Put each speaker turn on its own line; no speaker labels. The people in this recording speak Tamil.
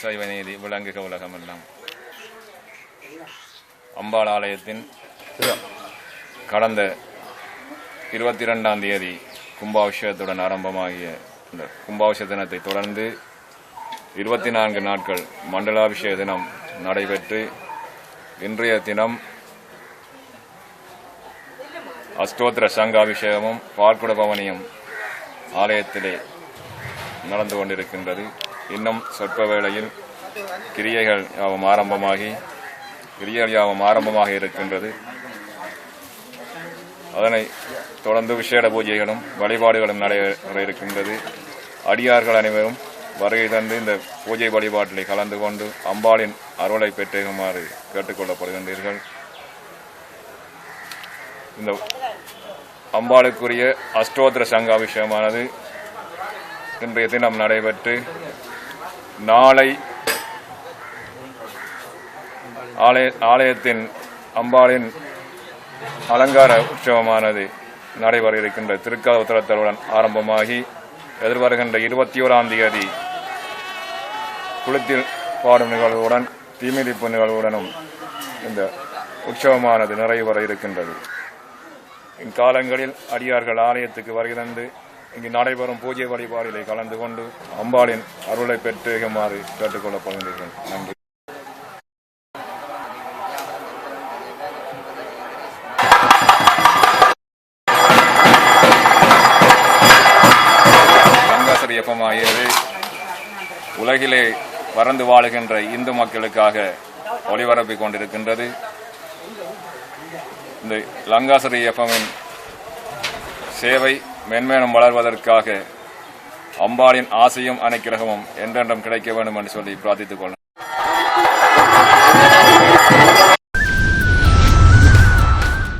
சைவ நீதி விளங்குக உலகமெல்லாம். அம்பாள் ஆலயத்தின் கடந்த 22ஆம் தேதி கும்பாபிஷேகத்துடன் ஆரம்பமாகிய இந்த கும்பாபிஷேக தினத்தை தொடர்ந்து 24 நாட்கள் மண்டலாபிஷேக தினம் நடைபெற்று இன்றைய தினம் அஷ்டோத்திர சங்காபிஷேகமும் பால்குட பவனியும் ஆலயத்திலே நடந்து கொண்டிருக்கின்றது. இன்னும் சொற்ப வேளையில் கிரியைகள் யாவும் ஆரம்பமாக இருக்கின்றது. அதனை தொடர்ந்து விசேட பூஜைகளும் வழிபாடுகளும் நடைபெற இருக்கின்றது. அடியார்கள் அனைவரும் வருகை தந்து இந்த பூஜை வழிபாட்டிலே கலந்து கொண்டு அம்பாளின் அருளை பெற்றுமாறு கேட்டுக்கொள்ளப்படுகின்றீர்கள். இந்த அம்பாளுக்குரிய அஷ்டோத்திர சங்காபிஷேகமானது இன்றைய தினம் நடைபெற்று நாளை ஆலயத்தின் அம்பாளின் அலங்கார உற்சவமானது நடைபெற இருக்கின்ற திருக்கால உத்தரத்தலுடன் ஆரம்பமாகி எதிர்வருகின்ற 21ஆம் தேதி குளத்தில் பாடும் நிகழ்வுடன் தீமிதிப்பு நிகழ்வுடனும் இந்த உற்சவமானது நிறைவு வர இருக்கின்றது. இக்காலங்களில் அடியார்கள் ஆலயத்துக்கு வருகை தந்து இங்கு நடைபெறும் பூஜை வழிபாடுகளை கலந்து கொண்டு அம்பாளின் அருளை பெற்றுமாறு கேட்டுக்கொள்ளப்படுகின்றீர்கள். நன்றி. லங்காசரி எஃப்எம் உலகிலே பறந்து வாழுகின்ற இந்து மக்களுக்காக ஒளிபரப்பிக் கொண்டிருக்கின்றது. இந்த லங்காசரி எஃப்எம்மின் சேவை மென்மேலும் வளர்வதற்காக அம்பாளின் ஆசையும் அனுக்கிரகமும் என்றென்றும் கிடைக்க வேண்டும் என்று சொல்லி பிரார்த்தித்துக் கொள்ளுங்கள்.